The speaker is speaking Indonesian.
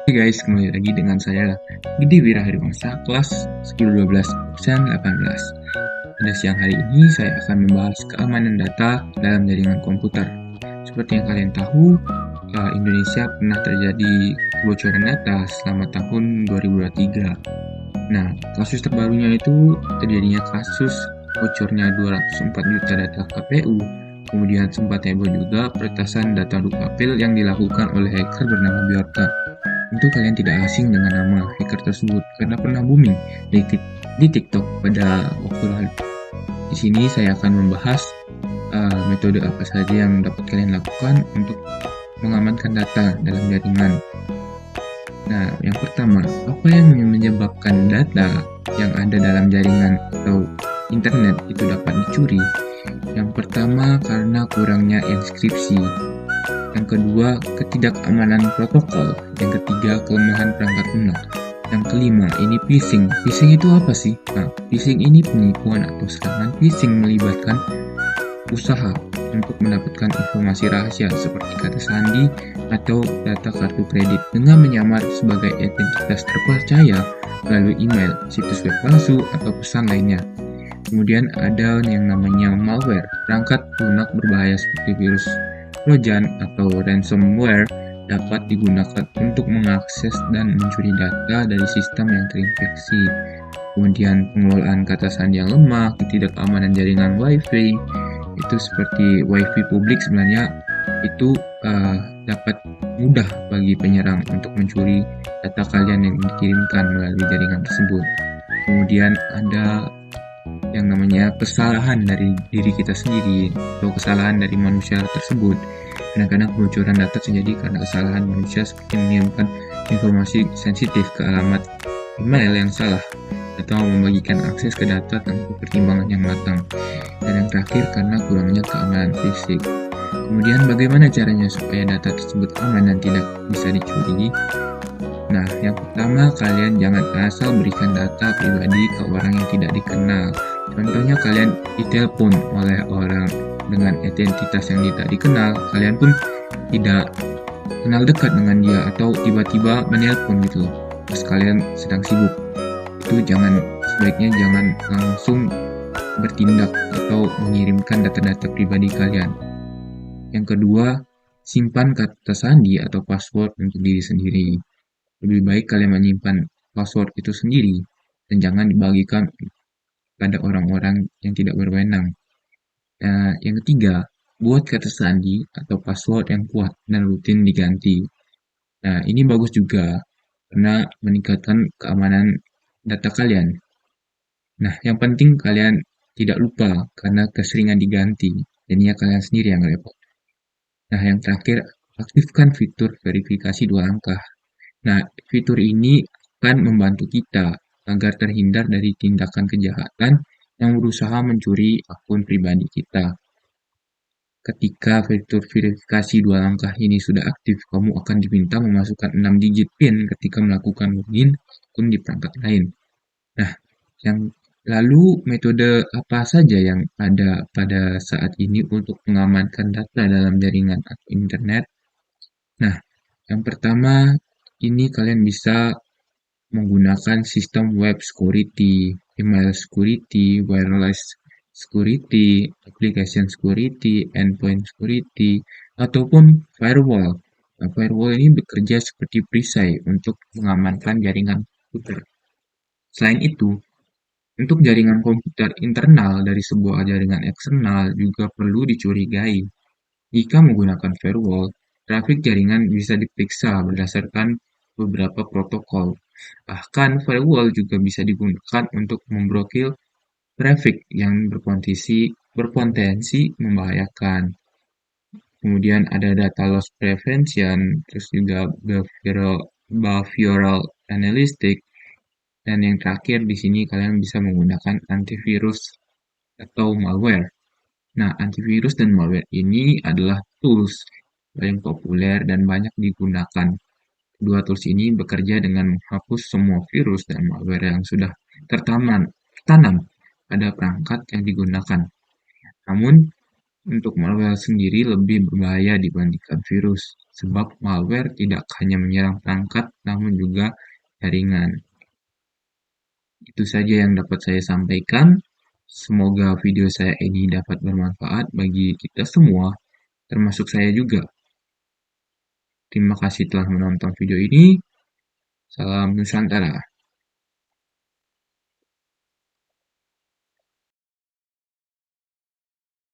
Oke guys, kembali lagi dengan saya Gede Wirahadiwangsa, kelas 10-12, absen 18. Pada siang hari ini saya akan membahas keamanan data dalam jaringan komputer. Seperti yang kalian tahu, Indonesia pernah terjadi kebocoran data selama tahun 2023. Nah, kasus terbarunya itu terjadinya kasus bocornya 204 juta data KPU. Kemudian sempat heboh juga peretasan data dukcapil yang dilakukan oleh hacker bernama Bjorka. Tentu kalian tidak asing dengan nama hacker tersebut karena pernah booming di TikTok pada waktu lalu. Di sini saya akan membahas metode apa saja yang dapat kalian lakukan untuk mengamankan data dalam jaringan. Nah, yang pertama, apa yang menyebabkan data yang ada dalam jaringan atau internet itu dapat dicuri? Yang pertama, karena kurangnya enkripsi. Yang kedua, ketidakamanan protokol. Yang ketiga, kelemahan perangkat lunak. Yang kelima, ini phishing. Phishing itu apa sih? Nah, phishing ini penipuan atau serangan phishing melibatkan usaha untuk mendapatkan informasi rahasia seperti kata sandi atau data kartu kredit dengan menyamar sebagai identitas terpercaya melalui email, situs web palsu, atau pesan lainnya. Kemudian ada yang namanya malware, perangkat lunak berbahaya seperti virus Trojan atau ransomware dapat digunakan untuk mengakses dan mencuri data dari sistem yang terinfeksi. Kemudian pengelolaan kata sandi yang lemah, ketidakamanan jaringan WiFi, itu seperti WiFi publik sebenarnya itu dapat mudah bagi penyerang untuk mencuri data kalian yang dikirimkan melalui jaringan tersebut. Kemudian ada yang namanya kesalahan dari diri kita sendiri atau kesalahan dari manusia tersebut. Kadang-kadang kebocoran data terjadi karena kesalahan manusia seperti mengirimkan informasi sensitif ke alamat email yang salah atau membagikan akses ke data tanpa pertimbangan yang matang. Dan yang terakhir karena kurangnya keamanan fisik. Kemudian bagaimana caranya supaya data tersebut aman dan tidak bisa dicuri? Nah, yang pertama kalian jangan asal berikan data pribadi ke orang yang tidak dikenal. Contohnya kalian ditelepon oleh orang dengan identitas yang tidak dikenal, kalian pun tidak kenal dekat dengan dia atau tiba-tiba menelpon gitu pas kalian sedang sibuk. Itu sebaiknya jangan langsung bertindak atau mengirimkan data-data pribadi kalian. Yang kedua, simpan kata sandi atau password untuk diri sendiri. Lebih baik kalian menyimpan password itu sendiri dan jangan dibagikan pada orang-orang yang tidak berwenang. Yang ketiga, buat kata sandi atau password yang kuat dan rutin diganti. Nah, ini bagus juga karena meningkatkan keamanan data kalian. Nah, yang penting kalian tidak lupa karena keseringan diganti. Jadinya kalian sendiri yang repot. Nah, yang terakhir, aktifkan fitur verifikasi dua langkah. Nah, fitur ini akan membantu kita agar terhindar dari tindakan kejahatan yang berusaha mencuri akun pribadi kita. Ketika fitur verifikasi dua langkah ini sudah aktif, kamu akan diminta memasukkan 6 digit PIN ketika melakukan login akun di perangkat lain. Nah, yang lalu metode apa saja yang ada pada saat ini untuk mengamankan data dalam jaringan atau internet? Nah, yang pertama ini kalian bisa menggunakan sistem web security, email security, wireless security, application security, endpoint security, ataupun firewall. Nah, firewall ini bekerja seperti perisai untuk mengamankan jaringan komputer. Selain itu, untuk jaringan komputer internal dari sebuah jaringan eksternal juga perlu dicurigai. Jika menggunakan firewall, trafik jaringan bisa diperiksa berdasarkan beberapa protokol. Bahkan firewall juga bisa digunakan untuk memblokir trafik yang berpotensi membahayakan. Kemudian ada data loss prevention, terus juga behavioral analytics, dan yang terakhir di sini kalian bisa menggunakan antivirus atau malware. Nah, antivirus dan malware ini adalah tools yang populer dan banyak digunakan. Kedua tools ini bekerja dengan menghapus semua virus dan malware yang sudah tertanam pada perangkat yang digunakan. Namun, Untuk malware sendiri lebih berbahaya dibandingkan virus, sebab malware tidak hanya menyerang perangkat, namun juga jaringan. Itu saja yang dapat saya sampaikan. Semoga video saya ini dapat bermanfaat bagi kita semua, termasuk saya juga. Terima kasih telah menonton video ini. Salam Nusantara.